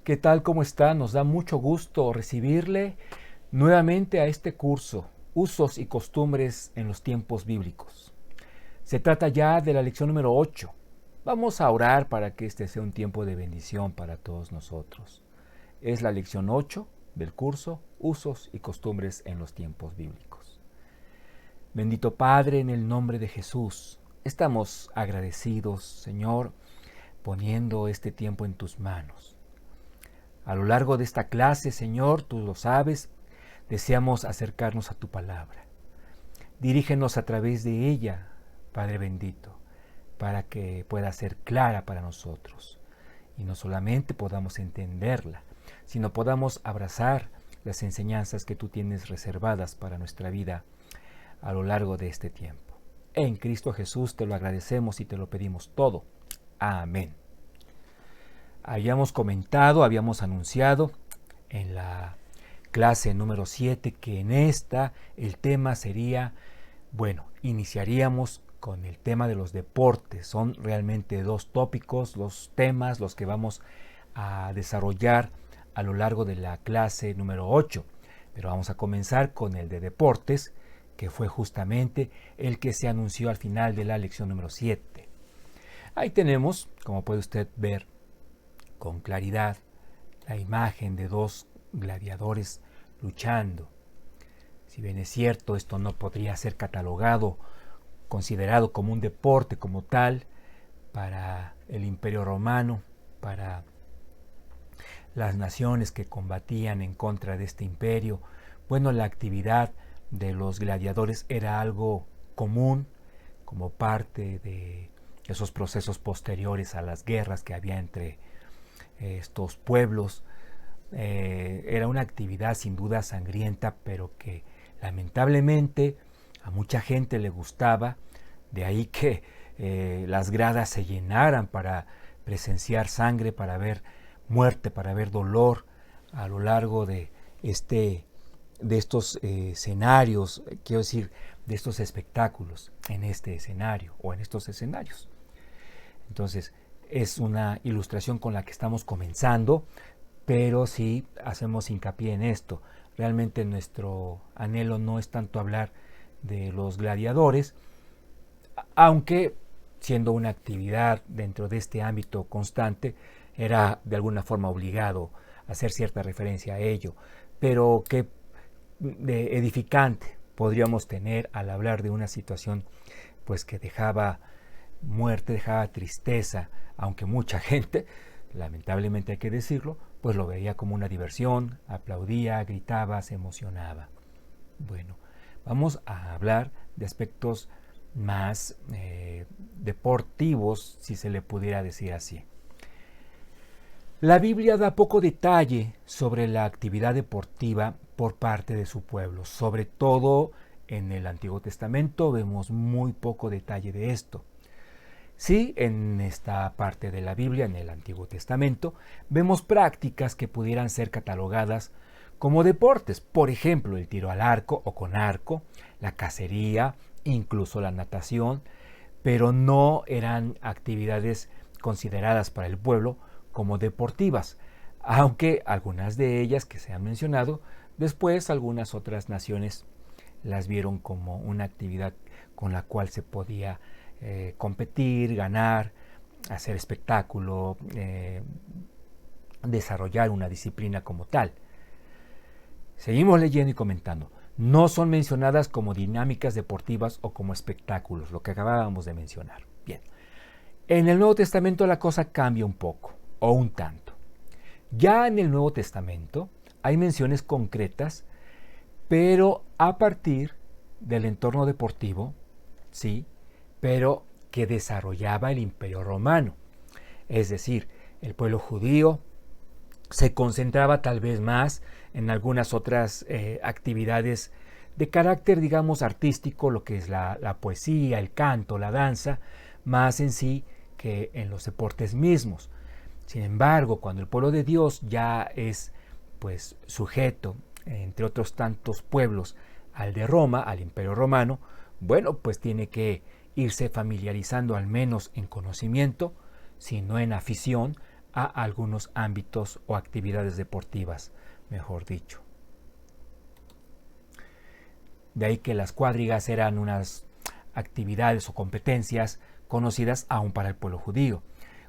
¿Qué tal? ¿Cómo está? Nos da mucho gusto recibirle nuevamente a este curso, Usos y Costumbres en los Tiempos Bíblicos. Se trata ya de la lección número 8. Vamos a orar para que este sea un tiempo de bendición para todos nosotros. Es la lección 8 del curso, Usos y Costumbres en los Tiempos Bíblicos. Bendito Padre, en el nombre de Jesús, estamos agradecidos, Señor, poniendo este tiempo en tus manos. A lo largo de esta clase, Señor, tú lo sabes, deseamos acercarnos a tu palabra. Dirígenos a través de ella, Padre bendito, para que pueda ser clara para nosotros. Y no solamente podamos entenderla, sino podamos abrazar las enseñanzas que tú tienes reservadas para nuestra vida a lo largo de este tiempo. En Cristo Jesús te lo agradecemos y te lo pedimos todo. Amén. Habíamos comentado, habíamos anunciado en la clase número 7 que en esta el tema sería, iniciaríamos con el tema de los deportes. Son realmente dos tópicos, dos temas los que vamos a desarrollar a lo largo de la clase número 8. Pero vamos a comenzar con el de deportes, que fue justamente el que se anunció al final de la lección número 7. Ahí tenemos, como puede usted ver con claridad, la imagen de dos gladiadores luchando. Si bien es cierto, esto no podría ser considerado como un deporte como tal para el Imperio Romano, para las naciones que combatían en contra de este imperio. La actividad de los gladiadores era algo común como parte de esos procesos posteriores a las guerras que había entre estos pueblos. Era una actividad sin duda sangrienta, pero que lamentablemente a mucha gente le gustaba, de ahí que las gradas se llenaran para presenciar sangre, para ver muerte, para ver dolor a lo largo de estos escenarios, quiero decir, de estos espectáculos en este escenario o en estos escenarios. Entonces, es una ilustración con la que estamos comenzando, pero sí hacemos hincapié en esto. Realmente nuestro anhelo no es tanto hablar de los gladiadores, aunque siendo una actividad dentro de este ámbito constante, era de alguna forma obligado a hacer cierta referencia a ello, pero qué de edificante podríamos tener al hablar de una situación pues que dejaba muerte, dejaba tristeza, aunque mucha gente, lamentablemente hay que decirlo, pues lo veía como una diversión, aplaudía, gritaba, se emocionaba. Vamos a hablar de aspectos más deportivos, si se le pudiera decir así. La Biblia da poco detalle sobre la actividad deportiva por parte de su pueblo, sobre todo en el Antiguo Testamento vemos muy poco detalle de esto. Sí, en esta parte de la Biblia, en el Antiguo Testamento, vemos prácticas que pudieran ser catalogadas como deportes, por ejemplo, el tiro al arco o con arco, la cacería, incluso la natación, pero no eran actividades consideradas para el pueblo como deportivas, aunque algunas de ellas que se han mencionado, después algunas otras naciones las vieron como una actividad con la cual se podía competir, ganar, hacer espectáculo, desarrollar una disciplina como tal. Seguimos leyendo y comentando. No son mencionadas como dinámicas deportivas o como espectáculos, lo que acabábamos de mencionar. Bien. En el Nuevo Testamento la cosa cambia un poco, o un tanto. Ya en el Nuevo Testamento hay menciones concretas, pero a partir del entorno deportivo, sí, pero que desarrollaba el Imperio Romano. Es decir, el pueblo judío se concentraba tal vez más en algunas otras actividades de carácter, digamos, artístico, lo que es la poesía, el canto, la danza, más en sí que en los deportes mismos. Sin embargo, cuando el pueblo de Dios ya es pues sujeto, entre otros tantos pueblos, al de Roma, al Imperio Romano, pues tiene que irse familiarizando al menos en conocimiento, si no en afición, a algunos ámbitos o actividades deportivas, mejor dicho. De ahí que las cuadrigas eran unas actividades o competencias conocidas aún para el pueblo judío.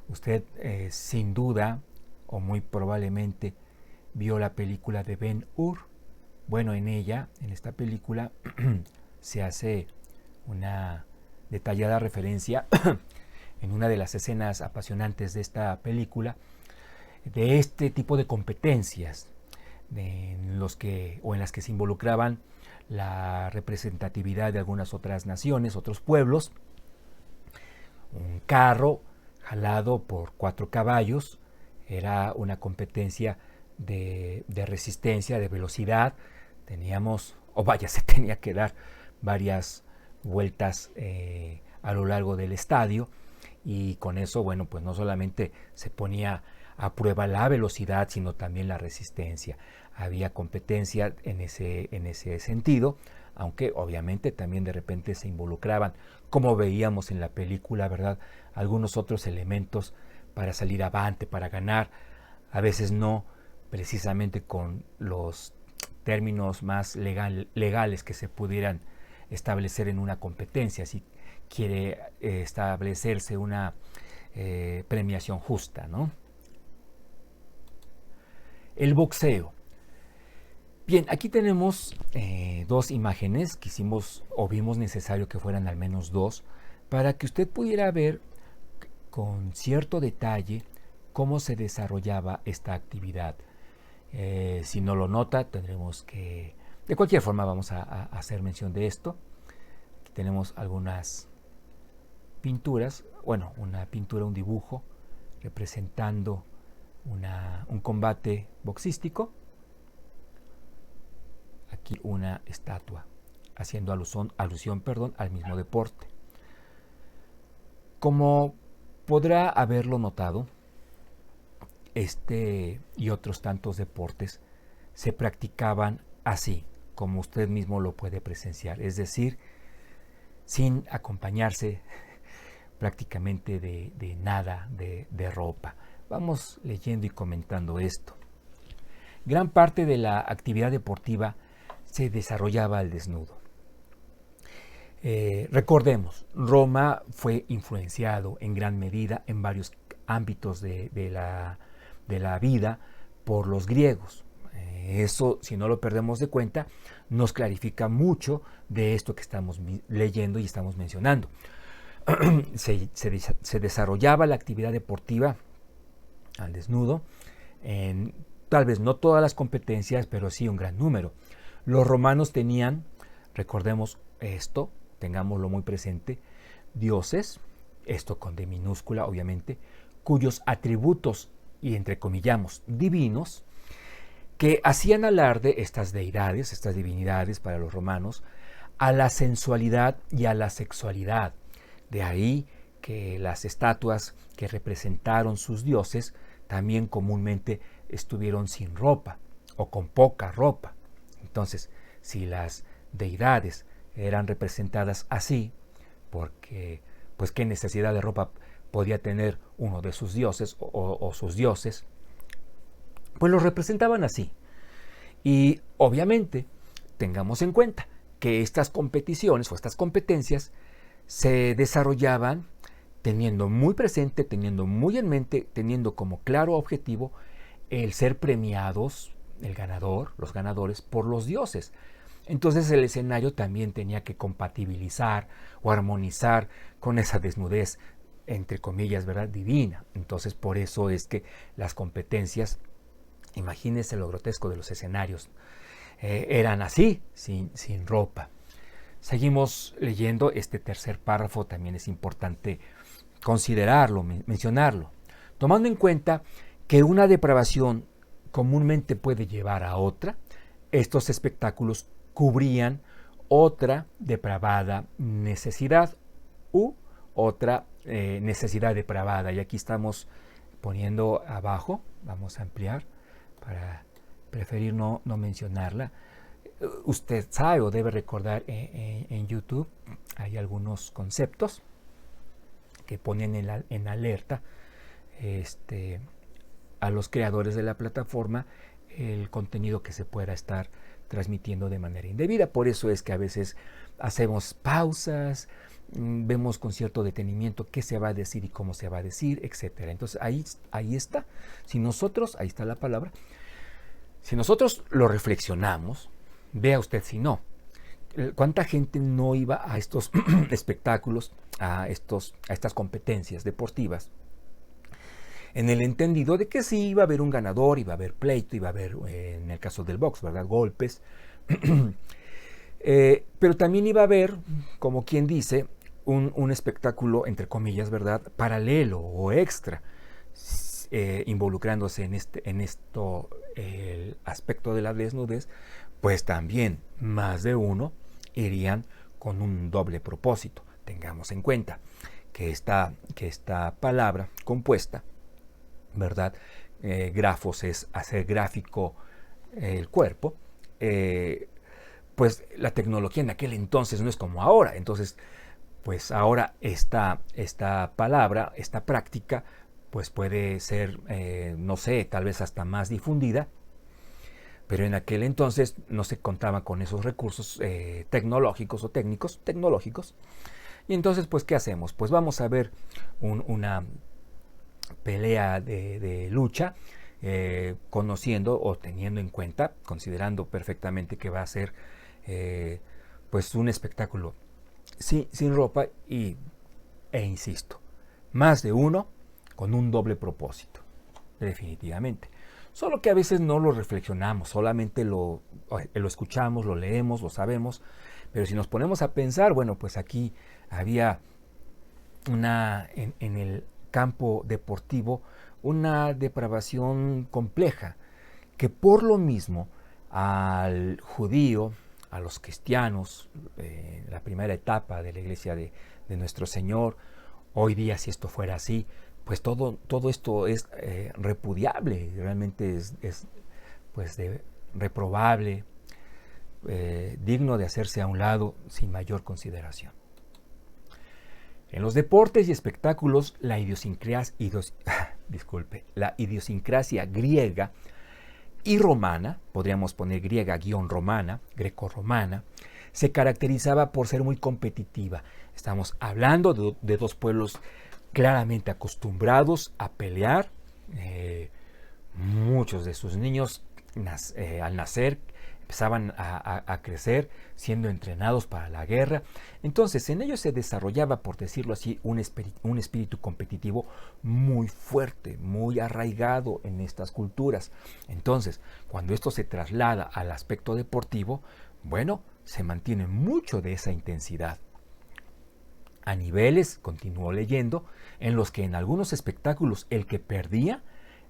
Usted sin duda o muy probablemente vio la película de Ben-Hur. Bueno, en esta película, se hace una detallada referencia en una de las escenas apasionantes de esta película de este tipo de competencias en las que se involucraban la representatividad de algunas otras naciones, otros pueblos, un carro jalado por 4 caballos, era una competencia de resistencia, de velocidad. Se tenía que dar varias vueltas a lo largo del estadio, y con eso, bueno, pues no solamente se ponía a prueba la velocidad, sino también la resistencia. Había competencia en ese sentido, aunque obviamente también de repente se involucraban, como veíamos en la película, ¿verdad?, algunos otros elementos para salir avante, para ganar, a veces no precisamente con los términos más legales que se pudieran establecer en una competencia, si quiere establecerse una premiación justa, ¿no? El boxeo. Bien, aquí tenemos 2 imágenes que vimos necesario que fueran al menos 2, para que usted pudiera ver con cierto detalle cómo se desarrollaba esta actividad. Si no lo nota, tendremos que... De cualquier forma vamos a hacer mención de esto. Aquí tenemos algunas pinturas, bueno, una pintura, un dibujo representando un combate boxístico. Aquí una estatua haciendo alusión al mismo deporte. Como podrá haberlo notado, este y otros tantos deportes se practicaban así, como usted mismo lo puede presenciar, es decir, sin acompañarse prácticamente de nada de ropa. Vamos leyendo y comentando esto. Gran parte de la actividad deportiva se desarrollaba al desnudo. Recordemos, Roma fue influenciado en gran medida en varios ámbitos de la vida por los griegos. Eso, si no lo perdemos de cuenta, nos clarifica mucho de esto que estamos leyendo y estamos mencionando. Se desarrollaba la actividad deportiva al desnudo en tal vez no todas las competencias, pero sí un gran número. Los romanos tenían, recordemos esto, tengámoslo muy presente, dioses, esto con D minúscula obviamente, cuyos atributos, y entrecomillamos, divinos, que hacían alarde estas deidades, estas divinidades para los romanos, a la sensualidad y a la sexualidad. De ahí que las estatuas que representaron sus dioses también comúnmente estuvieron sin ropa o con poca ropa. Entonces, si las deidades eran representadas así, porque pues qué necesidad de ropa podía tener uno de sus dioses o sus dioses, pues los representaban así. Y obviamente tengamos en cuenta que estas competiciones o estas competencias se desarrollaban teniendo muy presente, teniendo muy en mente, teniendo como claro objetivo el ser premiados, el ganador, los ganadores, por los dioses. Entonces el escenario también tenía que compatibilizar o armonizar con esa desnudez, entre comillas, ¿verdad?, divina. Entonces por eso es que las competencias, imagínense lo grotesco de los escenarios, eran así, sin ropa. Seguimos leyendo este tercer párrafo, también es importante considerarlo, mencionarlo, tomando en cuenta que una depravación comúnmente puede llevar a otra. Estos espectáculos cubrían otra depravada necesidad u otra necesidad depravada. Y aquí estamos poniendo abajo, vamos a ampliar para preferir no mencionarla. Usted sabe o debe recordar en YouTube hay algunos conceptos que ponen en alerta a los creadores de la plataforma el contenido que se pueda estar transmitiendo de manera indebida. Por eso es que a veces hacemos pausas, vemos con cierto detenimiento qué se va a decir y cómo se va a decir, etcétera. Entonces ahí está. Si nosotros, ahí está la palabra, si nosotros lo reflexionamos, vea usted si no, ¿cuánta gente no iba a estos espectáculos, a estas competencias deportivas? En el entendido de que sí iba a haber un ganador, iba a haber pleito, iba a haber, en el caso del box, ¿verdad?, golpes. Pero también iba a haber, como quien dice, un espectáculo, entre comillas, ¿verdad?, paralelo o extra, involucrándose en esto, el aspecto de la desnudez, pues también más de uno irían con un doble propósito. Tengamos en cuenta que esta palabra compuesta, ¿verdad? Grafos es hacer gráfico el cuerpo. Pues la tecnología en aquel entonces no es como ahora. Entonces, pues ahora esta palabra, esta práctica, pues puede ser, no sé, tal vez hasta más difundida. Pero en aquel entonces no se contaba con esos recursos tecnológicos o técnicos, tecnológicos. Y entonces, pues, ¿qué hacemos? Pues vamos a ver una pelea de lucha, conociendo o teniendo en cuenta, considerando perfectamente que va a ser pues un espectáculo sin ropa e insisto, más de uno con un doble propósito, definitivamente. Solo que a veces no lo reflexionamos, solamente lo escuchamos, lo leemos, lo sabemos, pero si nos ponemos a pensar, bueno, pues aquí había en el campo deportivo una depravación compleja que por lo mismo al judío, a los cristianos, la primera etapa de la iglesia de nuestro Señor, hoy día si esto fuera así, pues todo esto es repudiable, realmente es pues reprobable, digno de hacerse a un lado sin mayor consideración. En los deportes y espectáculos, la idiosincrasia griega y romana, podríamos poner griega-romana, greco-romana, se caracterizaba por ser muy competitiva. Estamos hablando de dos pueblos claramente acostumbrados a pelear. Muchos de sus niños al nacer empezaban a crecer siendo entrenados para la guerra. Entonces en ellos se desarrollaba, por decirlo así, un espíritu competitivo muy fuerte, muy arraigado en estas culturas. Entonces, cuando esto se traslada al aspecto deportivo, bueno, se mantiene mucho de esa intensidad. A niveles, continúo leyendo, en los que en algunos espectáculos el que perdía,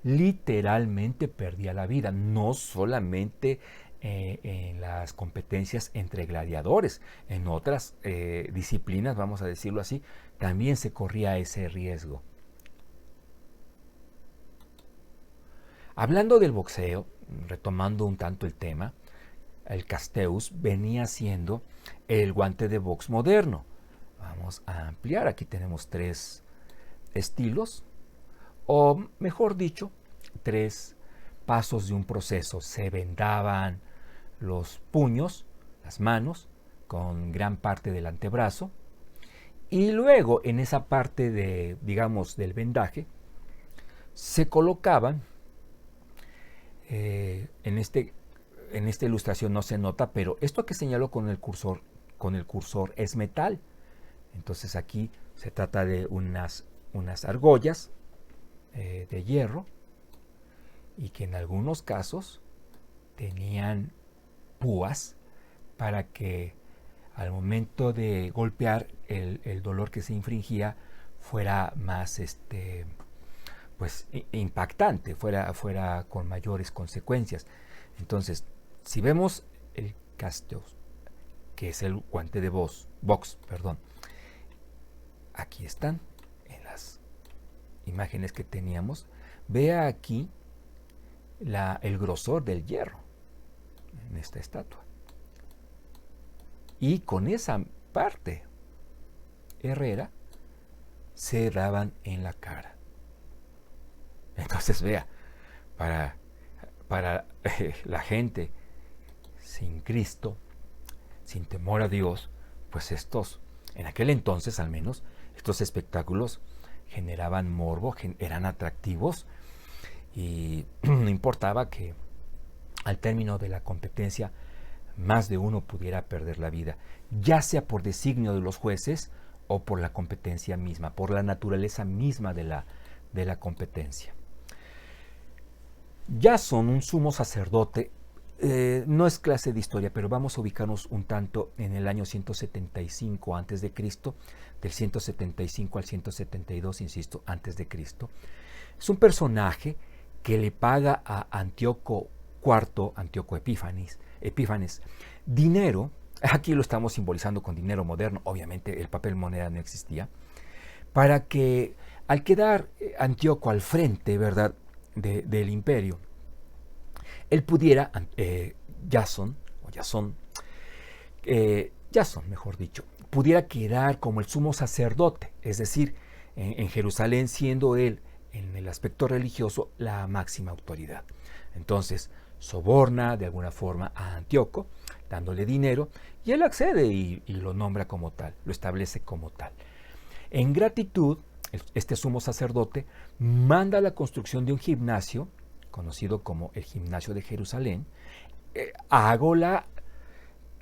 literalmente perdía la vida, no solamente en las competencias entre gladiadores, en otras disciplinas, vamos a decirlo así, también se corría ese riesgo. Hablando del boxeo, retomando un tanto el tema, el casteus venía siendo el guante de box moderno. Vamos a ampliar, aquí tenemos 3 estilos, o mejor dicho, 3 pasos de un proceso. Se vendaban los puños, las manos, con gran parte del antebrazo, y luego en esa parte de, digamos, del vendaje, se colocaban, en esta ilustración no se nota, pero esto que señalo con el cursor es metal. Entonces aquí se trata de unas argollas de hierro, y que en algunos casos tenían púas para que al momento de golpear el dolor que se infringía fuera más pues impactante, fuera con mayores consecuencias. Entonces, si vemos el casteus, que es el guante de box, aquí están en las imágenes que teníamos. Vea aquí el grosor del hierro en esta estatua, y con esa parte herrera se daban en la cara. Entonces vea, para, para la gente sin Cristo, sin temor a Dios, pues en aquel entonces al menos, estos espectáculos generaban morbo, eran atractivos, y no importaba que al término de la competencia más de uno pudiera perder la vida, ya sea por designio de los jueces o por la competencia misma, por la naturaleza misma de la competencia. Jasón, un sumo sacerdote, no es clase de historia, pero vamos a ubicarnos un tanto en el año 175 a.C., del 175 al 172, insisto, antes de Cristo. Es un personaje que le paga a Antíoco Epífanes, dinero. Aquí lo estamos simbolizando con dinero moderno, obviamente el papel moneda no existía, para que al quedar Antíoco al frente, ¿verdad?, del imperio, él pudiera, Jasón, mejor dicho, pudiera quedar como el sumo sacerdote, es decir, en Jerusalén, siendo él, en el aspecto religioso, la máxima autoridad. Entonces, soborna de alguna forma a Antíoco, dándole dinero, y él accede y lo nombra como tal, lo establece como tal. En gratitud, este sumo sacerdote manda la construcción de un gimnasio, conocido como el Gimnasio de Jerusalén. Hago la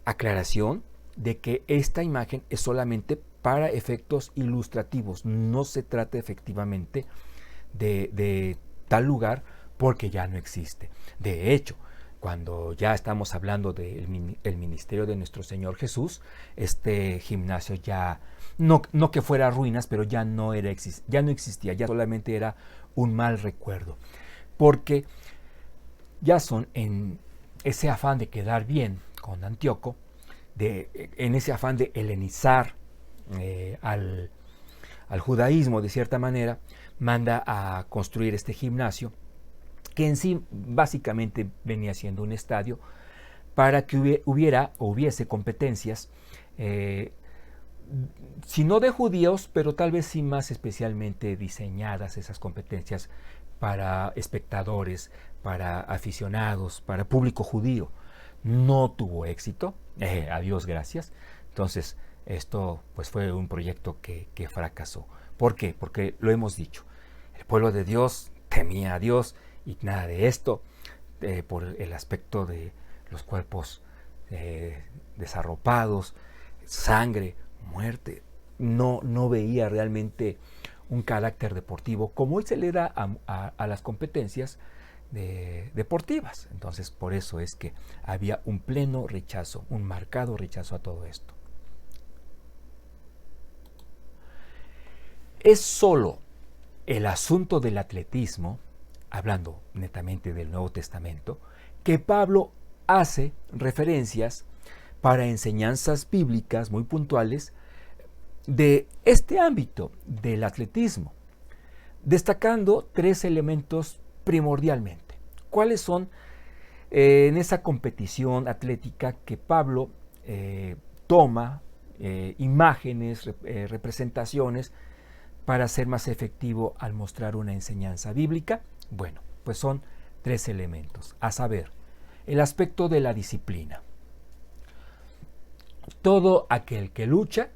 aclaración de que esta imagen es solamente para efectos ilustrativos, no se trata efectivamente de tal lugar, porque ya no existe. De hecho, cuando ya estamos hablando del ministerio de nuestro Señor Jesús, este gimnasio ya, no que fuera ruinas, pero ya no existía, ya solamente era un mal recuerdo. Porque Jasón, en ese afán de quedar bien con Antíoco, en ese afán de helenizar al judaísmo de cierta manera, manda a construir este gimnasio, que en sí básicamente venía siendo un estadio, para que hubiese competencias, si no de judíos, pero tal vez sí más especialmente diseñadas esas competencias para espectadores, para aficionados, para público judío. No tuvo éxito, a Dios gracias. Entonces, esto pues fue un proyecto que fracasó. ¿Por qué? Porque lo hemos dicho, el pueblo de Dios temía a Dios, y nada de esto, por el aspecto de los cuerpos desarropados, sangre, muerte, no veía realmente un carácter deportivo como hoy se le da a las competencias deportivas. Entonces, por eso es que había un pleno rechazo, un marcado rechazo a todo esto. Es solo el asunto del atletismo, hablando netamente del Nuevo Testamento, que Pablo hace referencias para enseñanzas bíblicas muy puntuales de este ámbito del atletismo, destacando tres elementos primordialmente. ¿Cuáles son en esa competición atlética que Pablo toma imágenes, representaciones para ser más efectivo al mostrar una enseñanza bíblica? Bueno, pues son tres elementos, a saber, el aspecto de la disciplina. Todo aquel que lucha,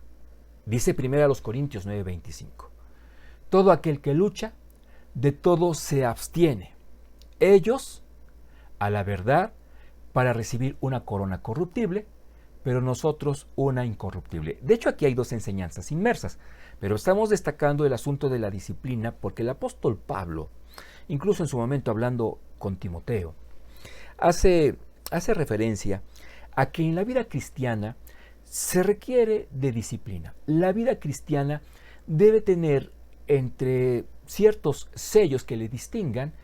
dice 1 Corintios 9:25, todo aquel que lucha, de todo se abstiene. Ellos, a la verdad, para recibir una corona corruptible, pero nosotros una incorruptible. De hecho, aquí hay dos enseñanzas inmersas, pero estamos destacando el asunto de la disciplina porque el apóstol Pablo, incluso en su momento hablando con Timoteo, hace referencia a que en la vida cristiana se requiere de disciplina. La vida cristiana debe tener entre ciertos sellos que le distingan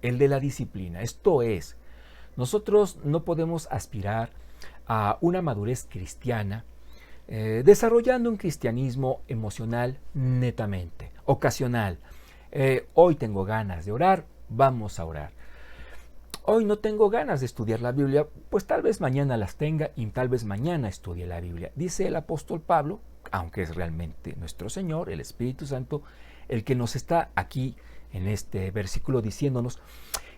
el de la disciplina. Esto es, nosotros no podemos aspirar a una madurez cristiana desarrollando un cristianismo emocional netamente, ocasional. Hoy tengo ganas de orar, vamos a orar. Hoy no tengo ganas de estudiar la Biblia, pues tal vez mañana las tenga y tal vez mañana estudie la Biblia. Dice el apóstol Pablo, aunque es realmente nuestro Señor, el Espíritu Santo, el que nos está aquí en este versículo diciéndonos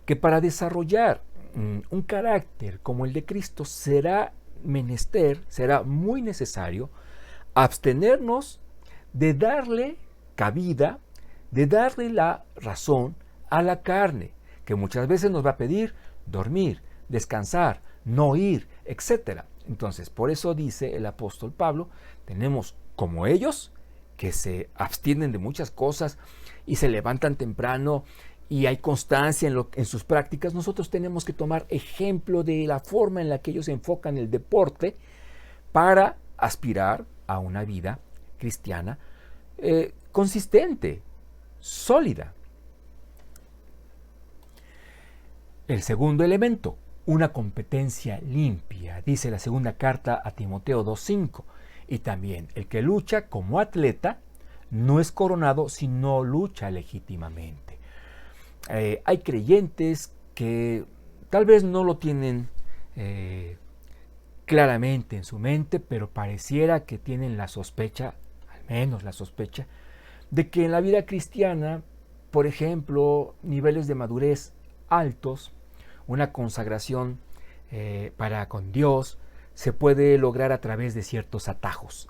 que para desarrollar un carácter como el de Cristo será muy necesario abstenernos de darle cabida, de darle la razón a la carne, que muchas veces nos va a pedir dormir, descansar, no ir, etc. Entonces, por eso dice el apóstol Pablo, tenemos como ellos, que se abstienen de muchas cosas y se levantan temprano y hay constancia en sus prácticas. Nosotros tenemos que tomar ejemplo de la forma en la que ellos enfocan el deporte para aspirar a una vida cristiana consistente, sólida. El segundo elemento, una competencia limpia, dice la segunda carta a Timoteo 2:5. Y también, el que lucha como atleta no es coronado si no lucha legítimamente. Hay creyentes que tal vez no lo tienen claramente en su mente, pero pareciera que tienen la sospecha, al menos la sospecha, de que en la vida cristiana, por ejemplo, niveles de madurez altos, una consagración para con Dios, se puede lograr a través de ciertos atajos.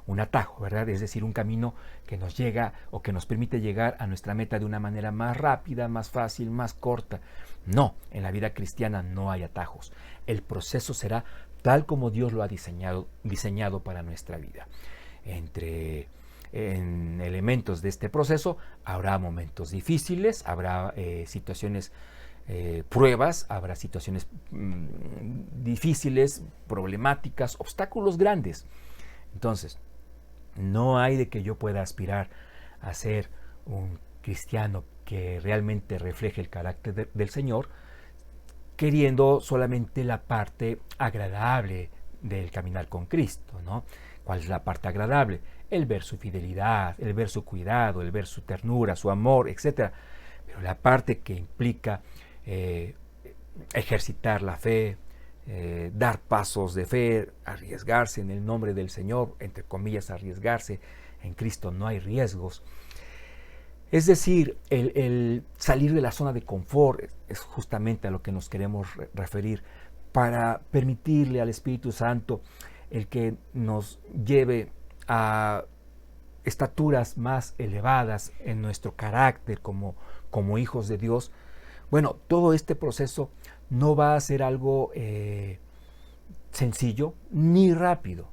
Un atajo, ¿verdad? Es decir, un camino que nos llega o que nos permite llegar a nuestra meta de una manera más rápida, más fácil, más corta. No, en la vida cristiana no hay atajos. El proceso será tal como Dios lo ha diseñado para nuestra vida. En elementos de este proceso habrá momentos difíciles, habrá situaciones pruebas, habrá situaciones difíciles, problemáticas, obstáculos grandes. Entonces, no hay de que yo pueda aspirar a ser un cristiano que realmente refleje el carácter del Señor, queriendo solamente la parte agradable del caminar con Cristo, ¿no? ¿Cuál es la parte agradable? El ver su fidelidad, el ver su cuidado, el ver su ternura, su amor, etc. Pero la parte que implica ejercitar la fe, dar pasos de fe, arriesgarse en el nombre del Señor, entre comillas, arriesgarse, en Cristo no hay riesgos. Es decir, el salir de la zona de confort es justamente a lo que nos queremos referir, para permitirle al Espíritu Santo el que nos lleve a estaturas más elevadas en nuestro carácter como hijos de Dios. Bueno, todo este proceso no va a ser algo sencillo ni rápido.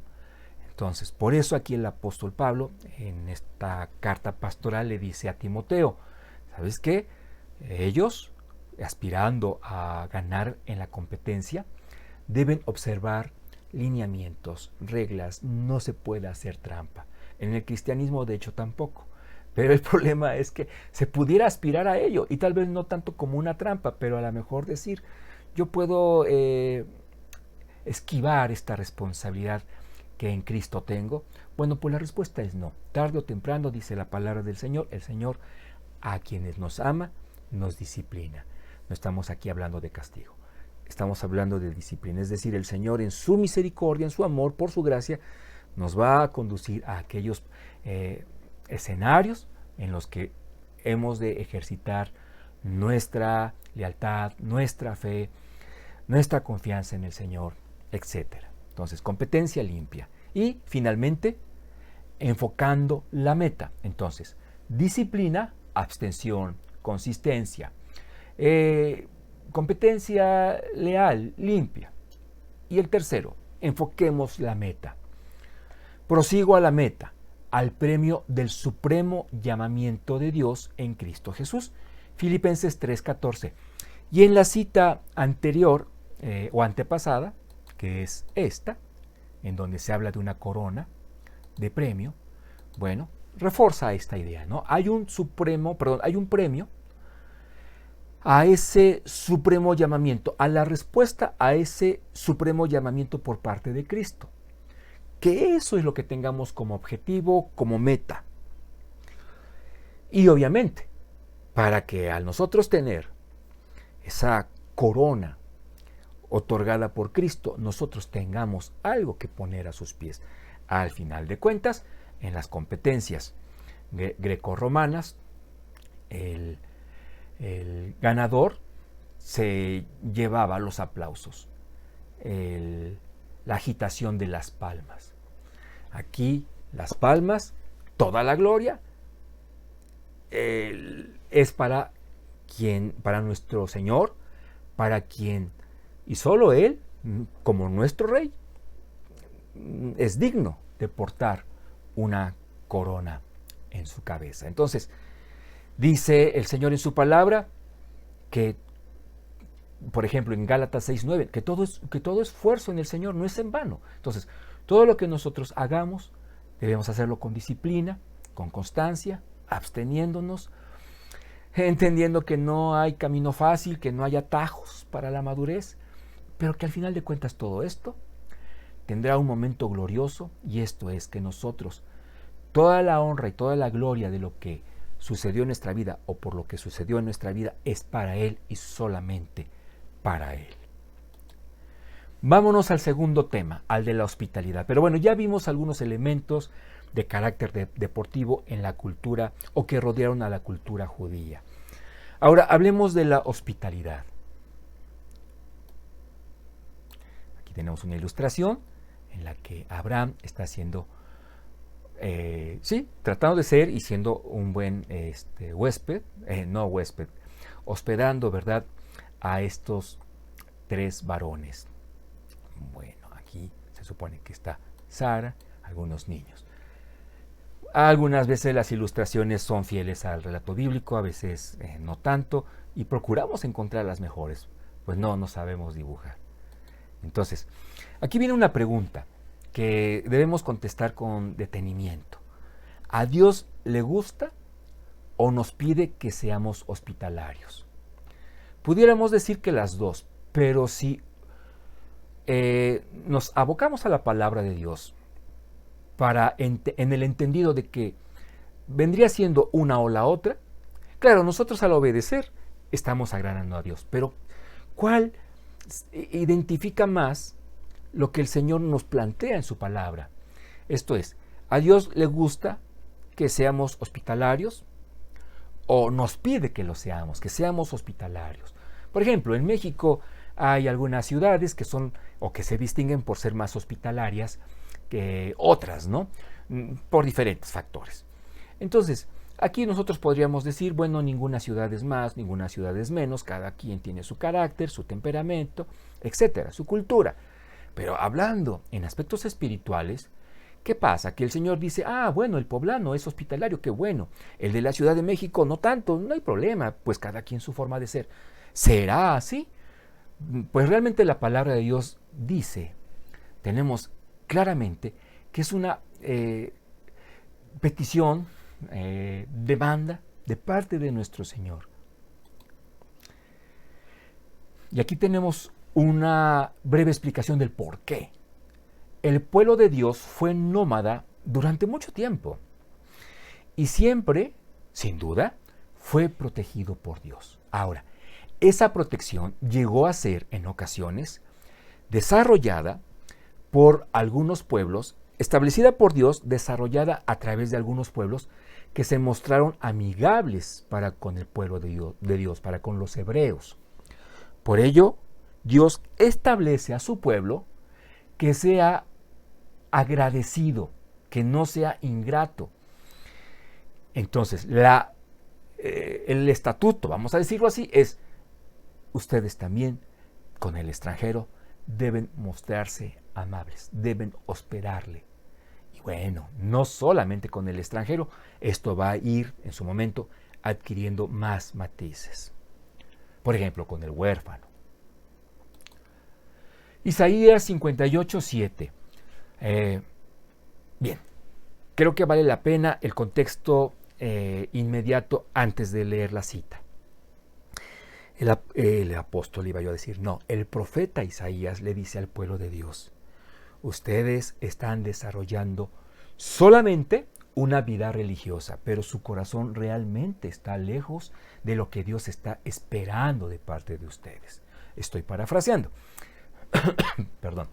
Entonces, por eso aquí el apóstol Pablo, en esta carta pastoral, le dice a Timoteo, ¿sabes qué? Ellos, aspirando a ganar en la competencia, deben observar lineamientos, reglas, no se puede hacer trampa. En el cristianismo, de hecho, tampoco. Pero el problema es que se pudiera aspirar a ello, y tal vez no tanto como una trampa, pero a lo mejor decir, yo puedo esquivar esta responsabilidad que en Cristo tengo. Bueno, pues la respuesta es no. Tarde o temprano, dice la palabra del Señor, el Señor a quienes nos ama, nos disciplina. No estamos aquí hablando de castigo, estamos hablando de disciplina. Es decir, el Señor en su misericordia, en su amor, por su gracia, nos va a conducir a aquellos escenarios en los que hemos de ejercitar nuestra lealtad, nuestra fe, nuestra confianza en el Señor, etc. Entonces, competencia limpia. Y finalmente, enfocando la meta. Entonces, disciplina, abstención, consistencia, competencia leal, limpia. Y el tercero, enfoquemos la meta. Prosigo a la meta, al premio del supremo llamamiento de Dios en Cristo Jesús. Filipenses 3:14. Y en la cita anterior o antepasada, que es esta, en donde se habla de una corona de premio, bueno, refuerza esta idea, ¿no? Hay un premio a ese supremo llamamiento, a la respuesta a ese supremo llamamiento por parte de Cristo. Que eso es lo que tengamos como objetivo, como meta. Y obviamente, para que al nosotros tener esa corona otorgada por Cristo, nosotros tengamos algo que poner a sus pies. Al final de cuentas, en las competencias grecorromanas, el el ganador se llevaba los aplausos, la agitación de las palmas. Aquí las palmas, toda la gloria, es para nuestro Señor, para quien, y solo Él, como nuestro Rey, es digno de portar una corona en su cabeza. Entonces, dice el Señor en su palabra que, por ejemplo, en Gálatas 6:9, que todo esfuerzo en el Señor no es en vano. Entonces, todo lo que nosotros hagamos, debemos hacerlo con disciplina, con constancia, absteniéndonos, entendiendo que no hay camino fácil, que no hay atajos para la madurez, pero que al final de cuentas todo esto tendrá un momento glorioso, y esto es que nosotros, toda la honra y toda la gloria de lo que sucedió en nuestra vida o por lo que sucedió en nuestra vida es para Él y solamente para Él. Vámonos al segundo tema, al de la hospitalidad. Pero bueno, ya vimos algunos elementos de carácter deportivo en la cultura o que rodearon a la cultura judía. Ahora hablemos de la hospitalidad. Aquí tenemos una ilustración en la que Abraham está haciendo, tratando de ser y siendo un buen hospedando, ¿verdad?, a estos 3 varones. Bueno, aquí se supone que está Sara, algunos niños. Algunas veces las ilustraciones son fieles al relato bíblico, a veces no tanto, y procuramos encontrar las mejores, pues no sabemos dibujar. Entonces, aquí viene una pregunta que debemos contestar con detenimiento. ¿A Dios le gusta o nos pide que seamos hospitalarios? Pudiéramos decir que las dos, pero si nos abocamos a la palabra de Dios en el entendido de que vendría siendo una o la otra, claro, nosotros al obedecer estamos agradando a Dios, pero ¿cuál identifica más lo que el Señor nos plantea en su palabra? Esto es, ¿a Dios le gusta que seamos hospitalarios o nos pide que lo seamos, que seamos hospitalarios? Por ejemplo, en México hay algunas ciudades que son o que se distinguen por ser más hospitalarias que otras, ¿no? Por diferentes factores. Entonces, aquí nosotros podríamos decir, bueno, ninguna ciudad es más, ninguna ciudad es menos, cada quien tiene su carácter, su temperamento, etcétera, su cultura. Pero hablando en aspectos espirituales, ¿qué pasa? Que el Señor dice, bueno, el poblano es hospitalario, qué bueno. El de la Ciudad de México no tanto, no hay problema, pues cada quien su forma de ser. ¿Será así? Pues realmente la palabra de Dios dice, tenemos claramente que es una petición, demanda de parte de nuestro Señor. Y aquí tenemos una breve explicación del por qué. El pueblo de Dios fue nómada durante mucho tiempo y siempre, sin duda, fue protegido por Dios. Ahora, esa protección llegó a ser, en ocasiones, desarrollada por algunos pueblos, establecida por Dios, desarrollada a través de algunos pueblos que se mostraron amigables para con el pueblo de Dios, para con los hebreos. Por ello, Dios establece a su pueblo que sea agradecido, que no sea ingrato. Entonces, el estatuto, vamos a decirlo así, es ustedes también con el extranjero deben mostrarse amables, deben hospedarle. Y bueno, no solamente con el extranjero, esto va a ir en su momento adquiriendo más matices. Por ejemplo, con el huérfano. Isaías 58:7. Bien, creo que vale la pena el contexto inmediato antes de leer la cita. El apóstol, iba yo a decir, no, el profeta Isaías le dice al pueblo de Dios, ustedes están desarrollando solamente una vida religiosa, pero su corazón realmente está lejos de lo que Dios está esperando de parte de ustedes. Estoy parafraseando. Perdón.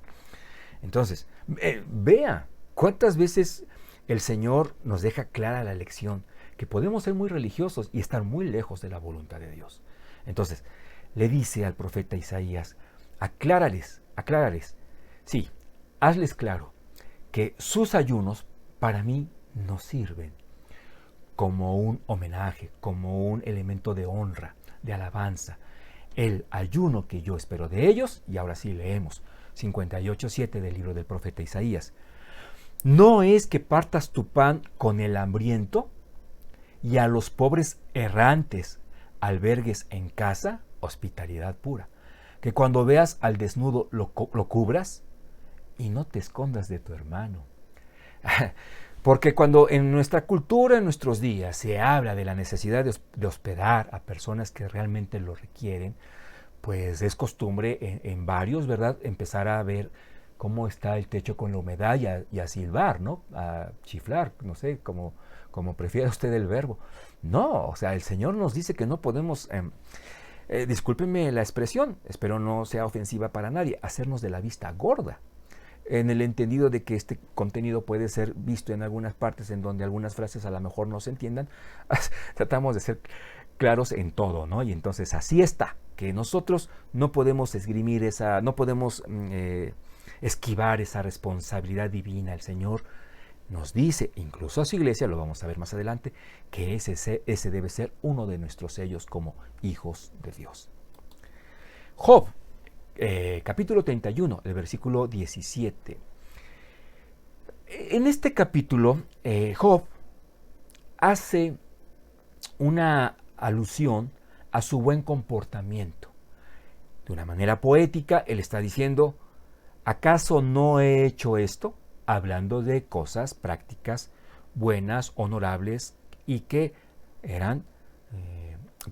Entonces, vea cuántas veces el Señor nos deja clara la lección que podemos ser muy religiosos y estar muy lejos de la voluntad de Dios. Entonces, le dice al profeta Isaías, aclárales, sí, hazles claro que sus ayunos para mí no sirven como un homenaje, como un elemento de honra, de alabanza. El ayuno que yo espero de ellos, y ahora sí leemos 58:7 del libro del profeta Isaías, no es que partas tu pan con el hambriento y a los pobres errantes albergues en casa, hospitalidad pura, que cuando veas al desnudo lo cubras y no te escondas de tu hermano. Porque cuando en nuestra cultura, en nuestros días, se habla de la necesidad de hospedar a personas que realmente lo requieren, pues es costumbre en varios, ¿verdad?, empezar a ver cómo está el techo con la humedad y a silbar, ¿no? A chiflar, no sé, como prefiera usted el verbo. No, o sea, el Señor nos dice que no podemos, discúlpenme la expresión, espero no sea ofensiva para nadie, hacernos de la vista gorda, en el entendido de que este contenido puede ser visto en algunas partes en donde algunas frases a lo mejor no se entiendan. Tratamos de ser claros en todo, ¿no? Y entonces así está, que nosotros no podemos esgrimir no podemos esquivar esa responsabilidad divina. El Señor nos dice, incluso a su iglesia, lo vamos a ver más adelante, que ese debe ser uno de nuestros sellos como hijos de Dios. Job, capítulo 31, el versículo 17. En este capítulo, Job hace una alusión a su buen comportamiento. De una manera poética, él está diciendo, ¿acaso no he hecho esto? Hablando de cosas prácticas, buenas, honorables y que eran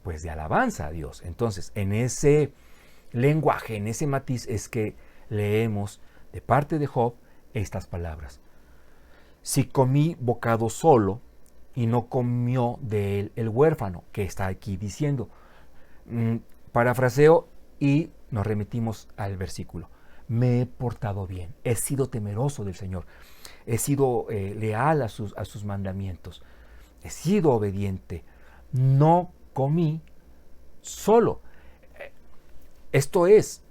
pues de alabanza a Dios. Entonces, en ese lenguaje, en ese matiz es que leemos de parte de Job estas palabras. Si comí bocado solo y no comió de él el huérfano, que está aquí diciendo. Parafraseo y nos remitimos al versículo. Me he portado bien, he sido temeroso del Señor, he sido leal a sus mandamientos, he sido obediente, no comí solo. Esto es,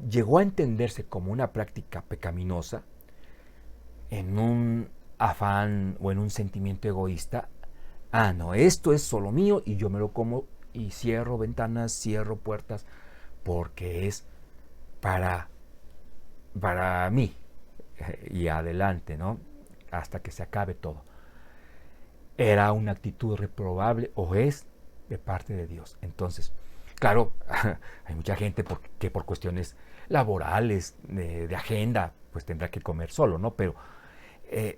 llegó a entenderse como una práctica pecaminosa en un afán o en un sentimiento egoísta. No, esto es solo mío y yo me lo como y cierro ventanas, cierro puertas, porque es para mí y adelante, ¿no? Hasta que se acabe todo. Era una actitud reprobable o es de parte de Dios. Entonces, claro, hay mucha gente que por cuestiones laborales, de agenda, pues tendrá que comer solo, ¿no? Pero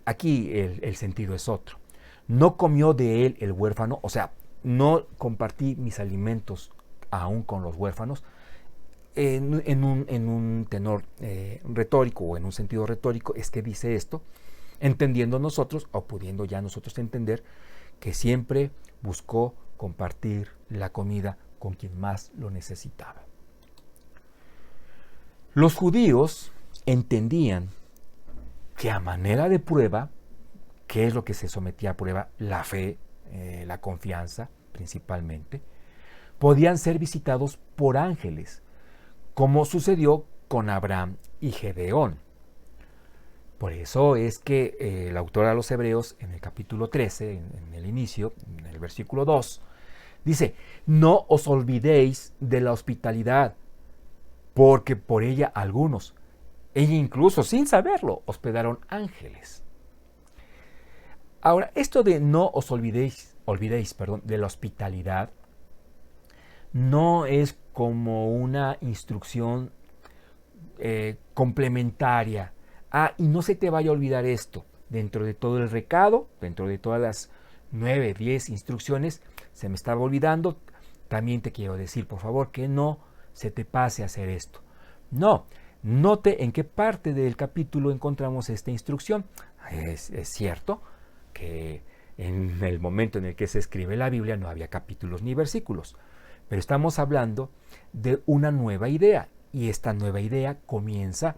aquí el sentido es otro. No comió de él el huérfano, o sea, no compartí mis alimentos aún con los huérfanos, en un tenor retórico o en un sentido retórico es que dice esto, entendiendo nosotros o pudiendo ya nosotros entender que siempre buscó compartir la comida con quien más lo necesitaba. Los judíos entendían que a manera de prueba, ¿qué es lo que se sometía a prueba? La fe, la confianza principalmente, podían ser visitados por ángeles, como sucedió con Abraham y Gedeón. Por eso es que el autor a los Hebreos, en el capítulo 13, en el inicio, en el versículo 2, dice, no os olvidéis de la hospitalidad, porque por ella algunos, ella incluso sin saberlo, hospedaron ángeles. Ahora, esto de no os olvidéis de la hospitalidad, no es como una instrucción complementaria. Y no se te vaya a olvidar esto. Dentro de todo el recado, dentro de todas las 9, 10 instrucciones, se me estaba olvidando. También te quiero decir, por favor, que no se te pase a hacer esto. No, note en qué parte del capítulo encontramos esta instrucción. Es cierto que en el momento en el que se escribe la Biblia no había capítulos ni versículos, pero estamos hablando de una nueva idea, y esta nueva idea comienza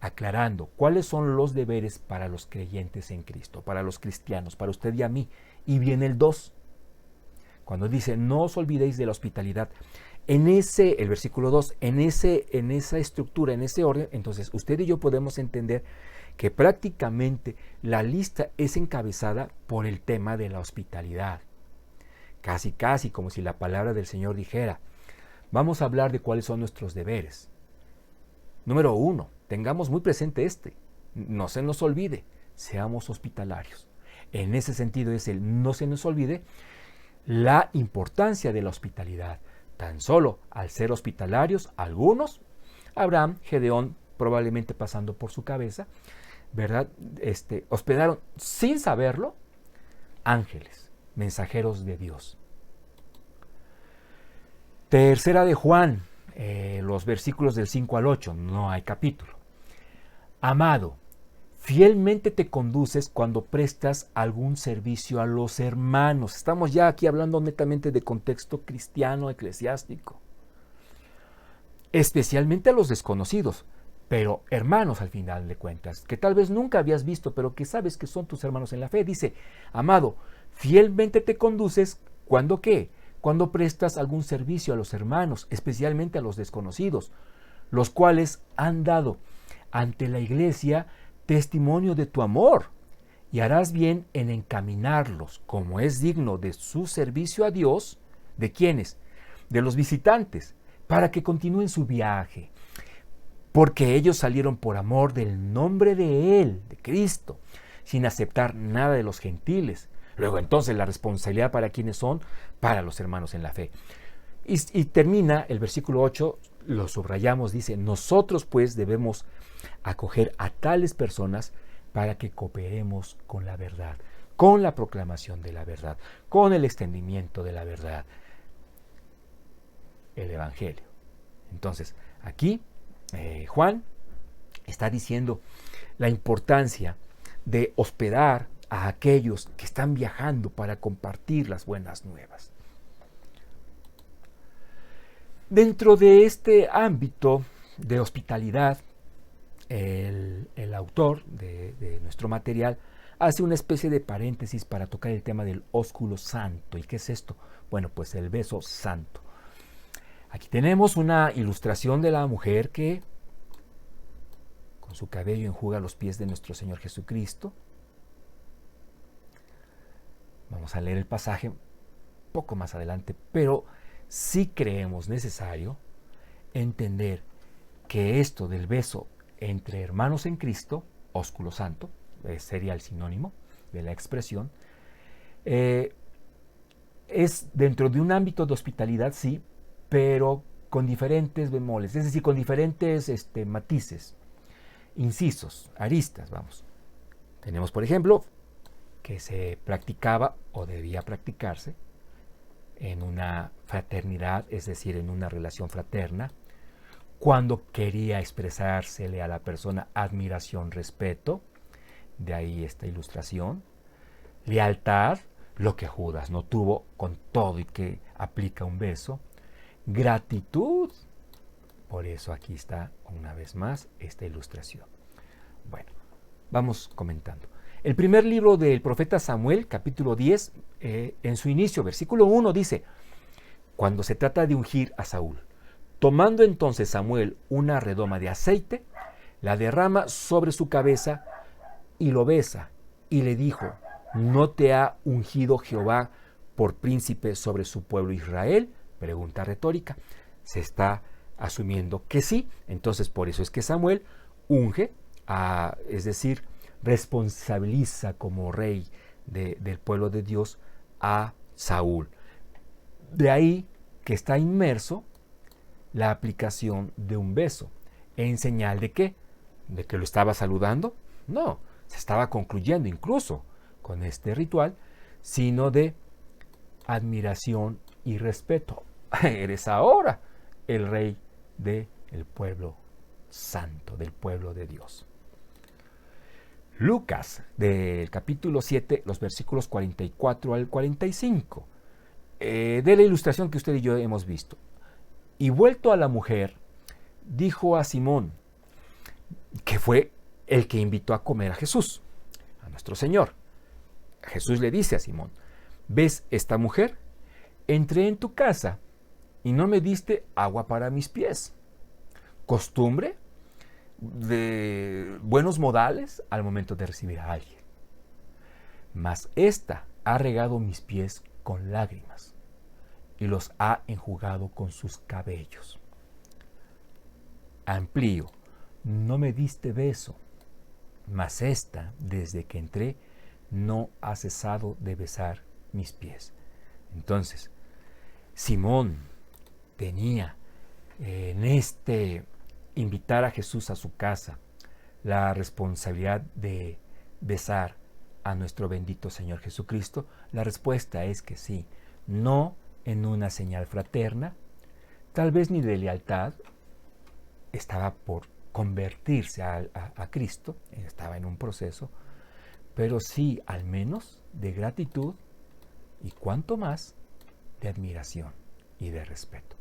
aclarando cuáles son los deberes para los creyentes en Cristo, para los cristianos, para usted y a mí, y viene el 2. Cuando dice, no os olvidéis de la hospitalidad. El versículo 2, en esa estructura, en ese orden, entonces usted y yo podemos entender que prácticamente la lista es encabezada por el tema de la hospitalidad. Casi como si la palabra del Señor dijera, vamos a hablar de cuáles son nuestros deberes. Número 1, tengamos muy presente no se nos olvide, seamos hospitalarios. En ese sentido es no se nos olvide la importancia de la hospitalidad. Tan solo al ser hospitalarios, algunos, Abraham, Gedeón, probablemente pasando por su cabeza, ¿verdad? Hospedaron sin saberlo ángeles, mensajeros de Dios. Tercera de Juan, los versículos del 5 al 8, no hay capítulo. Amado, fielmente te conduces cuando prestas algún servicio a los hermanos. Estamos ya aquí hablando netamente de contexto cristiano, eclesiástico. Especialmente a los desconocidos, pero hermanos al final de cuentas, que tal vez nunca habías visto, pero que sabes que son tus hermanos en la fe. Dice, amado, fielmente te conduces cuando ¿qué? Cuando prestas algún servicio a los hermanos, especialmente a los desconocidos, los cuales han dado ante la iglesia testimonio de tu amor, y harás bien en encaminarlos, como es digno de su servicio a Dios. ¿De quiénes? De los visitantes, para que continúen su viaje, porque ellos salieron por amor del nombre de Él, de Cristo, sin aceptar nada de los gentiles. Luego entonces la responsabilidad para quienes son, para los hermanos en la fe. Y termina el versículo 8, lo subrayamos, dice, nosotros pues debemos acoger a tales personas para que cooperemos con la verdad, con la proclamación de la verdad, con el extendimiento de la verdad, el Evangelio. Entonces, aquí Juan está diciendo la importancia de hospedar a aquellos que están viajando para compartir las buenas nuevas. Dentro de este ámbito de hospitalidad, el autor de nuestro material hace una especie de paréntesis para tocar el tema del ósculo santo. ¿Y qué es esto? Bueno, pues el beso santo. Aquí tenemos una ilustración de la mujer que con su cabello enjuga los pies de nuestro Señor Jesucristo. Vamos a leer el pasaje un poco más adelante, pero sí creemos necesario entender que esto del beso entre hermanos en Cristo, ósculo santo, sería el sinónimo de la expresión, es dentro de un ámbito de hospitalidad, sí, pero con diferentes bemoles, es decir, con diferentes matices, incisos, aristas, vamos. Tenemos, por ejemplo, que se practicaba o debía practicarse en una fraternidad, es decir, en una relación fraterna, cuando quería expresársele a la persona admiración, respeto, de ahí esta ilustración, lealtad, lo que Judas no tuvo con todo y que aplica un beso, gratitud, por eso aquí está una vez más esta ilustración. Bueno, vamos comentando. El primer libro del profeta Samuel, capítulo 10, en su inicio, versículo 1, dice, cuando se trata de ungir a Saúl, tomando entonces Samuel una redoma de aceite, la derrama sobre su cabeza y lo besa, y le dijo, ¿no te ha ungido Jehová por príncipe sobre su pueblo Israel? Pregunta retórica. Se está asumiendo que sí, entonces por eso es que Samuel unge, es decir, responsabiliza como rey del pueblo de Dios a Saúl. De ahí que está inmerso la aplicación de un beso. ¿En señal de qué? ¿De que lo estaba saludando? No, se estaba concluyendo incluso con este ritual, sino de admiración y respeto. Eres ahora el rey del pueblo santo, del pueblo de Dios. Lucas, del capítulo 7, los versículos 44 al 45, de la ilustración que usted y yo hemos visto. Y vuelto a la mujer, dijo a Simón, que fue el que invitó a comer a Jesús, a nuestro Señor. Jesús le dice a Simón, ¿ves esta mujer? Entré en tu casa y no me diste agua para mis pies. Costumbre de buenos modales al momento de recibir a alguien. Mas ésta ha regado mis pies con lágrimas y los ha enjugado con sus cabellos. Amplío, no me diste beso, mas ésta, desde que entré, no ha cesado de besar mis pies. Entonces, Simón tenía en invitar a Jesús a su casa la responsabilidad de besar a nuestro bendito Señor Jesucristo. La respuesta es que sí, no en una señal fraterna, tal vez ni de lealtad, estaba por convertirse a Cristo, estaba en un proceso, pero sí al menos de gratitud y cuanto más de admiración y de respeto.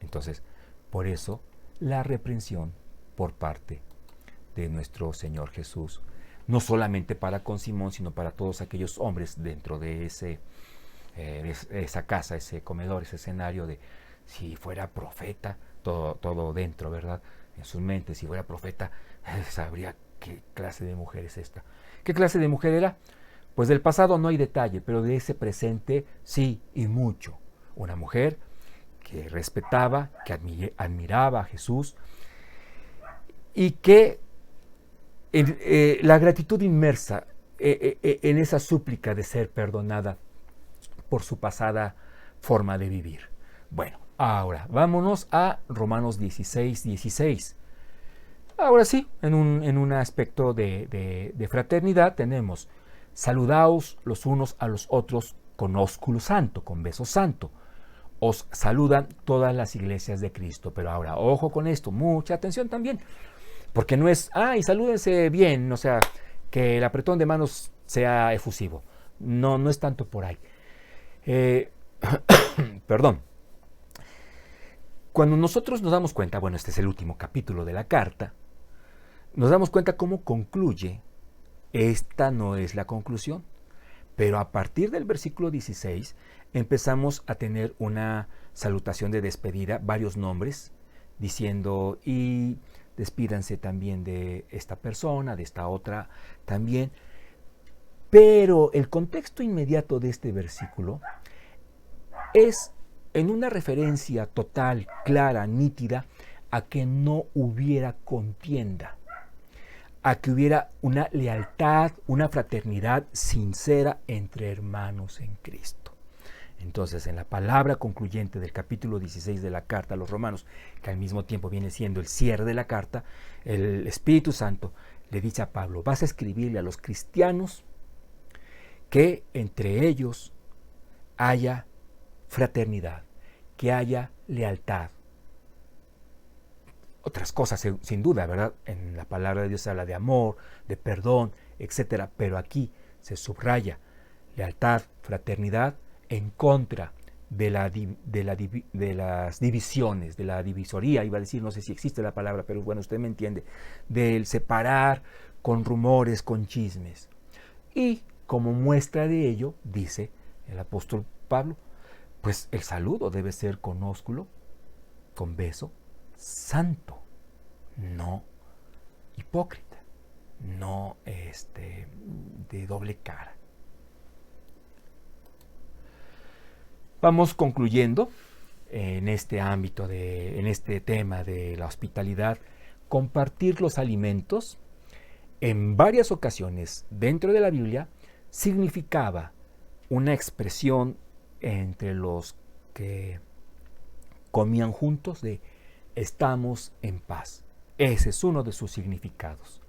Entonces, por eso la reprensión por parte de nuestro Señor Jesús, no solamente para con Simón, sino para todos aquellos hombres dentro de esa casa, ese comedor, ese escenario de si fuera profeta, todo dentro, ¿verdad? En sus mentes, si fuera profeta, sabría qué clase de mujer es esta. ¿Qué clase de mujer era? Pues del pasado no hay detalle, pero de ese presente sí y mucho. Una mujer que respetaba, que admiraba a Jesús y que la gratitud inmersa en esa súplica de ser perdonada por su pasada forma de vivir. Bueno, ahora vámonos a Romanos 16:16. Ahora sí, en un aspecto de fraternidad tenemos: saludaos los unos a los otros con ósculo santo, con beso santo. Os saludan todas las iglesias de Cristo. Pero ahora, ojo con esto, mucha atención también, porque no es, y salúdense bien, o sea, que el apretón de manos sea efusivo. No, no es tanto por ahí. Perdón. Cuando nosotros nos damos cuenta, bueno, este es el último capítulo de la carta, nos damos cuenta cómo concluye. Esta no es la conclusión, pero a partir del versículo 16 empezamos a tener una salutación de despedida, varios nombres, diciendo: y despídanse también de esta persona, de esta otra también. Pero el contexto inmediato de este versículo es en una referencia total, clara, nítida, a que no hubiera contienda, a que hubiera una lealtad, una fraternidad sincera entre hermanos en Cristo. Entonces, en la palabra concluyente del capítulo 16 de la carta a los Romanos, que al mismo tiempo viene siendo el cierre de la carta, el Espíritu Santo le dice a Pablo: vas a escribirle a los cristianos que entre ellos haya fraternidad, que haya lealtad. Otras cosas, sin duda, ¿verdad? En la palabra de Dios se habla de amor, de perdón, etc. Pero aquí se subraya lealtad, fraternidad, en contra de las divisiones, de la divisoría, iba a decir, no sé si existe la palabra, pero bueno, usted me entiende, del separar con rumores, con chismes. Y como muestra de ello, dice el apóstol Pablo, pues el saludo debe ser con ósculo, con beso santo, no hipócrita, no de doble cara. Vamos concluyendo en este ámbito, en este tema de la hospitalidad. Compartir los alimentos en varias ocasiones dentro de la Biblia significaba una expresión entre los que comían juntos de estamos en paz. Ese es uno de sus significados.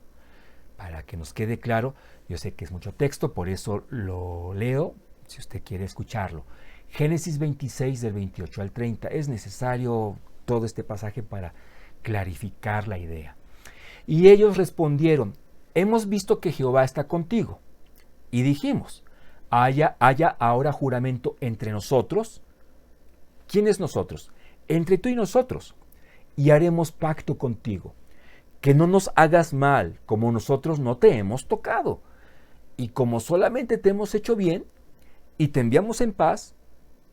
Para que nos quede claro, yo sé que es mucho texto, por eso lo leo, si usted quiere escucharlo. Génesis 26 del 28 al 30. Es necesario todo este pasaje para clarificar la idea. Y ellos respondieron: hemos visto que Jehová está contigo. Y dijimos: haya ahora juramento entre nosotros. ¿Quién es nosotros? Entre tú y nosotros. Y haremos pacto contigo, que no nos hagas mal, como nosotros no te hemos tocado. Y como solamente te hemos hecho bien, y te enviamos en paz,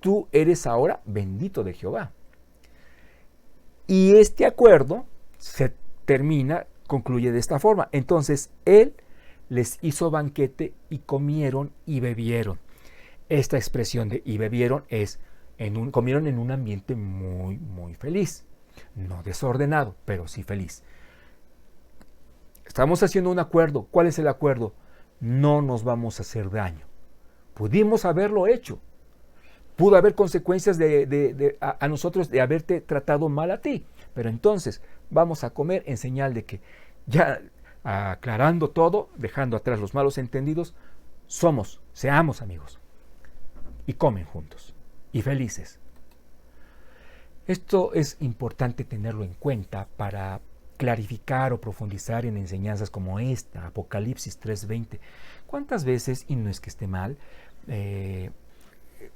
tú eres ahora bendito de Jehová. Y este acuerdo se concluye de esta forma. Entonces él les hizo banquete y comieron y bebieron. Esta expresión de y bebieron es, comieron en un ambiente muy, muy feliz. No desordenado, pero sí feliz. Estamos haciendo un acuerdo. ¿Cuál es el acuerdo? No nos vamos a hacer daño. Pudimos haberlo hecho. Pudo haber consecuencias a nosotros de haberte tratado mal a ti. Pero entonces vamos a comer en señal de que ya aclarando todo, dejando atrás los malos entendidos, seamos amigos. Y comen juntos. Y felices. Esto es importante tenerlo en cuenta para clarificar o profundizar en enseñanzas como esta, Apocalipsis 3:20. ¿Cuántas veces, y no es que esté mal,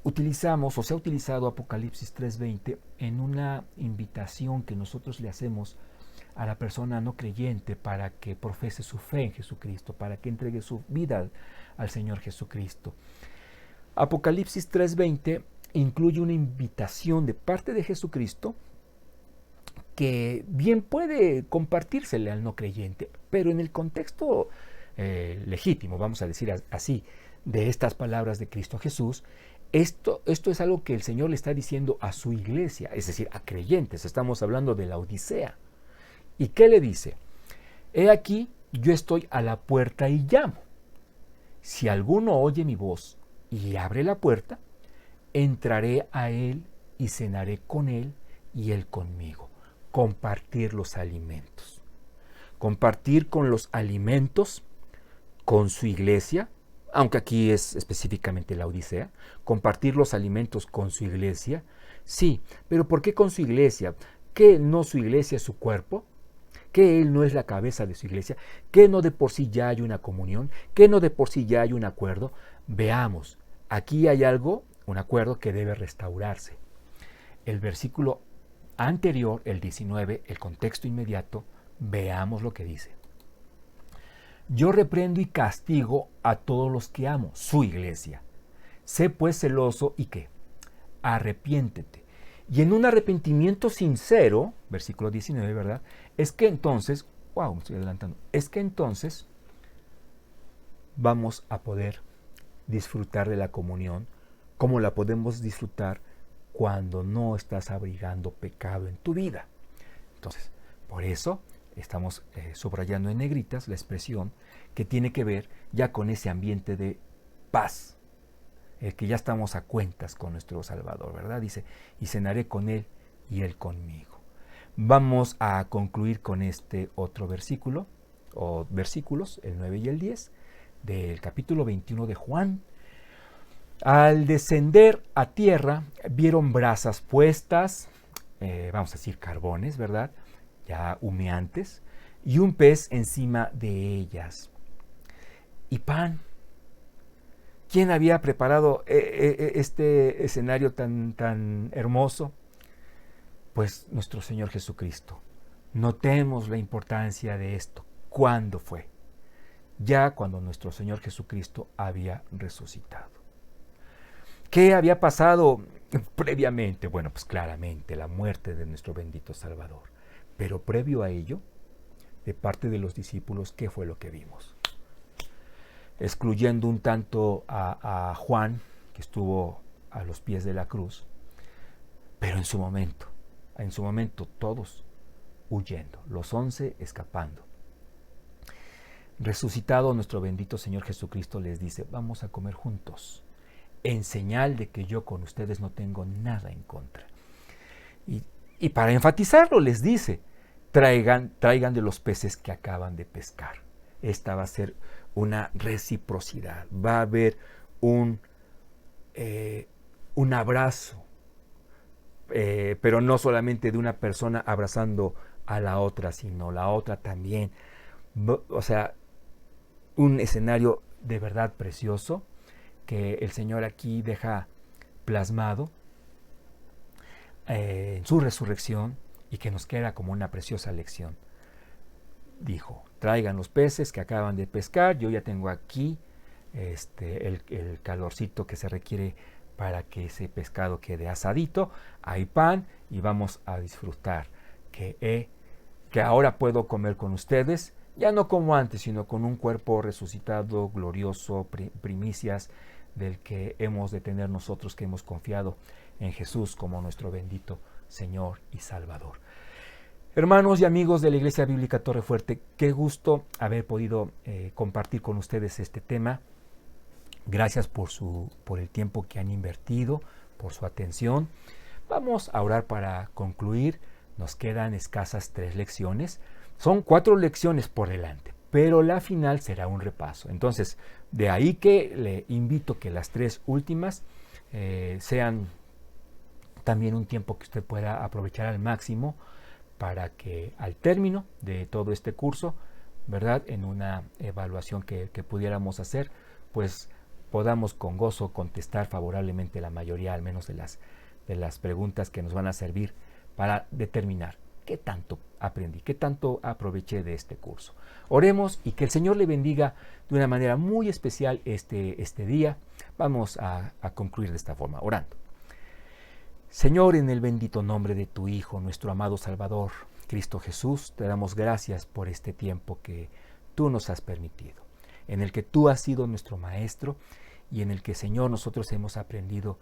utilizamos o se ha utilizado Apocalipsis 3:20 en una invitación que nosotros le hacemos a la persona no creyente para que profese su fe en Jesucristo, para que entregue su vida al Señor Jesucristo? Apocalipsis 3:20 incluye una invitación de parte de Jesucristo que bien puede compartírsele al no creyente, pero en el contexto legítimo, vamos a decir así, de estas palabras de Cristo Jesús, esto es algo que el Señor le está diciendo a su iglesia, es decir, a creyentes. Estamos hablando de la Odisea. ¿Y qué le dice? He aquí, yo estoy a la puerta y llamo. Si alguno oye mi voz y abre la puerta, entraré a él y cenaré con él y él conmigo. Compartir los alimentos. Compartir con los alimentos con su iglesia, aunque aquí es específicamente la Odisea, compartir los alimentos con su iglesia, sí, pero ¿por qué con su iglesia? ¿Que no su iglesia es su cuerpo? ¿Que él no es la cabeza de su iglesia? ¿Que no de por sí ya hay una comunión? ¿Que no de por sí ya hay un acuerdo? Veamos, aquí hay algo, un acuerdo que debe restaurarse. El versículo anterior, el 19, el contexto inmediato, veamos lo que dice. Yo reprendo y castigo a todos los que amo, su iglesia. Sé pues celoso y ¿qué? Arrepiéntete. Y en un arrepentimiento sincero, versículo 19, ¿verdad? Es que entonces, me estoy adelantando, es que entonces vamos a poder disfrutar de la comunión como la podemos disfrutar cuando no estás abrigando pecado en tu vida. Entonces, por eso estamos subrayando en negritas la expresión que tiene que ver ya con ese ambiente de paz, que ya estamos a cuentas con nuestro Salvador, ¿verdad? Dice, y cenaré con él y él conmigo. Vamos a concluir con este otro versículo, o versículos, el 9 y el 10, del capítulo 21 de Juan. Al descender a tierra, vieron brasas puestas, vamos a decir carbones, ¿verdad? Ya humeantes, y un pez encima de ellas. Y pan. ¿Quién había preparado este escenario tan hermoso? Pues nuestro Señor Jesucristo. Notemos la importancia de esto. ¿Cuándo fue? Ya cuando nuestro Señor Jesucristo había resucitado. ¿Qué había pasado previamente? Bueno, pues claramente la muerte de nuestro bendito Salvador. Pero previo a ello, de parte de los discípulos, ¿qué fue lo que vimos? Excluyendo un tanto a Juan, que estuvo a los pies de la cruz, pero en su momento todos huyendo, los 11 escapando. Resucitado nuestro bendito Señor Jesucristo les dice, vamos a comer juntos, en señal de que yo con ustedes no tengo nada en contra. Y para enfatizarlo les dice, traigan de los peces que acaban de pescar. Esta va a ser una reciprocidad, va a haber un abrazo, pero no solamente de una persona abrazando a la otra, sino la otra también. O sea, un escenario de verdad precioso que el Señor aquí deja plasmado en su resurrección y que nos queda como una preciosa lección. Dijo, traigan los peces que acaban de pescar, yo ya tengo aquí el calorcito que se requiere para que ese pescado quede asadito. Hay pan y vamos a disfrutar que ahora puedo comer con ustedes, ya no como antes, sino con un cuerpo resucitado, glorioso, primicias del que hemos de tener nosotros que hemos confiado en Jesús como nuestro bendito Señor y Salvador. Hermanos y amigos de la Iglesia Bíblica Torrefuerte, qué gusto haber podido compartir con ustedes este tema. Gracias por el tiempo que han invertido, por su atención. Vamos a orar para concluir. Nos quedan escasas 3 lecciones. Son 4 lecciones por delante, pero la final será un repaso. Entonces, de ahí que le invito que las 3 últimas sean también un tiempo que usted pueda aprovechar al máximo para que al término de todo este curso, ¿verdad?, en una evaluación que pudiéramos hacer, pues podamos con gozo contestar favorablemente la mayoría, al menos de las preguntas que nos van a servir para determinar qué tanto aprendí, qué tanto aproveché de este curso. Oremos y que el Señor le bendiga de una manera muy especial este día. Vamos a concluir de esta forma, orando. Señor, en el bendito nombre de tu Hijo, nuestro amado Salvador, Cristo Jesús, te damos gracias por este tiempo que tú nos has permitido, en el que tú has sido nuestro Maestro y en el que, Señor, nosotros hemos aprendido,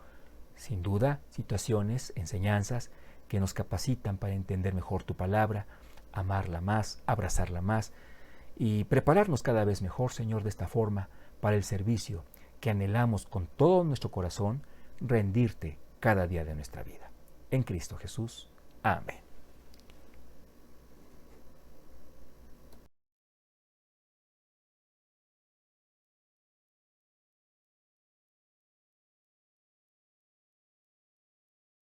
sin duda, situaciones, enseñanzas que nos capacitan para entender mejor tu palabra, amarla más, abrazarla más y prepararnos cada vez mejor, Señor, de esta forma para el servicio que anhelamos con todo nuestro corazón rendirte cada día de nuestra vida. En Cristo Jesús. Amén.